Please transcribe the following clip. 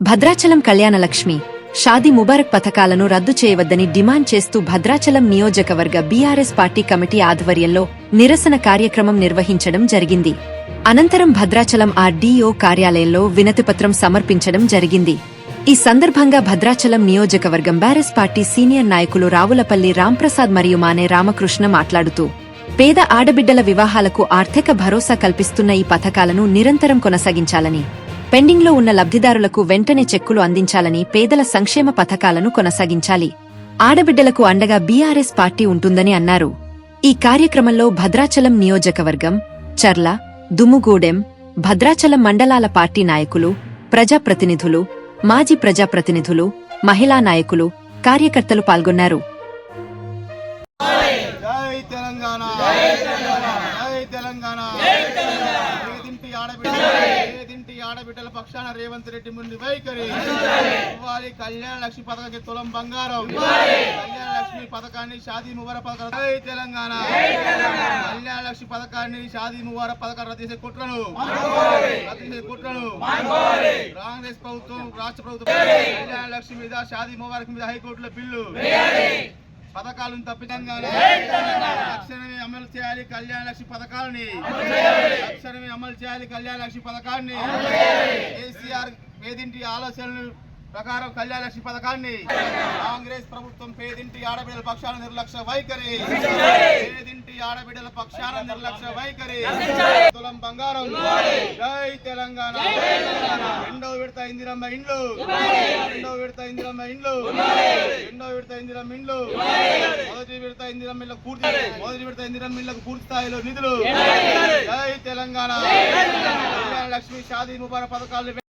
భద్రాచలం కళ్యాణలక్ష్మి షాదీ ముబారక్ పథకాలను రద్దు చేయవద్దని డిమాండ్ చేస్తూ భద్రాచలం నియోజకవర్గ బీఆర్ఎస్ పార్టీ కమిటీ ఆధ్వర్యంలో నిరసన కార్యక్రమం నిర్వహించడం జరిగింది. అనంతరం భద్రాచలం ఆర్డీఓ కార్యాలయంలో వినతిపత్రం సమర్పించడం జరిగింది. ఈ సందర్భంగా భద్రాచలం నియోజకవర్గం బీఆర్ఎస్ పార్టీ సీనియర్ నాయకులు రావులపల్లి రాంప్రసాద్ మరియు మానే రామకృష్ణ మాట్లాడుతూ పేద ఆడబిడ్డల వివాహాలకు ఆర్థిక భరోసా కల్పిస్తున్న ఈ పథకాలను నిరంతరం కొనసాగించాలని, పెండింగ్లో ఉన్న లబ్ధిదారులకు వెంటనే చెక్కులు అందించాలని, పేదల సంక్షేమ పథకాలను కొనసాగించాలి, ఆడబిడ్డలకు అండగా బీఆర్ఎస్ పార్టీ ఉంటుందని అన్నారు. ఈ కార్యక్రమంలో భద్రాచలం నియోజకవర్గం, చర్ల, దుమ్ముగూడెం, భద్రాచలం మండలాల పార్టీ నాయకులు, ప్రజాప్రతినిధులు, మాజీ ప్రజాప్రతినిధులు, మహిళా నాయకులు, కార్యకర్తలు పాల్గొన్నారు. ఆడబిడ్డల పక్షాన రేవంత్ రెడ్డి ముందు వైఖరి ఇవ్వాలి. కళ్యాణ లక్ష్మి పథకానికి తులం బంగారం, కళ్యాణ లక్ష్మి పథకాన్ని షాదీ ముబారక్ పథకం, తెలంగాణ కళ్యాణ లక్ష్మి పథకాన్ని షాదీ ముబారక్ పథకం రద్దు చేసే కుట్రను కాంగ్రెస్ ప్రభుత్వం, రాష్ట్ర ప్రభుత్వం కళ్యాణ లక్ష్మి మీద, షాదీ ముబారక్ మీద హైకోర్టులో బిల్లు పథకాలను తప్పించగానే తక్షణమే అమలు చేయాలి. కళ్యాణ లక్ష్మి పథకాలని తక్షణమే అమలు చేయాలి. కళ్యాణ లక్ష్మి పథకాన్ని కేసీఆర్ పేదింటి ఆలోచనలు ప్రకారం కళ్యాణ లక్ష్మి పథకాన్ని కాంగ్రెస్ ప్రభుత్వం పేదింటి ఆడబిడ్డల పక్షాన నిర్లక్ష్య వైఖరి, పేదింటి ఆడబిడ్డల పక్షాన నిర్లక్ష్య వైఖరి. తులం బంగారం, జై తెలంగాణ. రెండో విడత ఇందిరమ్మ ఇండ్లు, రెండో విడత ఇందిరమ్మ ఇండ్లు, రెండో విడత ఇందిరమ్మ ఇండ్లు, మొదటి విడత ఇందిరమ్మ ఇళ్లకు పూర్తి, మొదటి విడత ఇందిరమ్మ ఇళ్లకు పూర్తి స్థాయిలో నిధులు. జై తెలంగాణ. కళ్యాణ లక్ష్మి, షాదీ ముబారక్ పథకాలు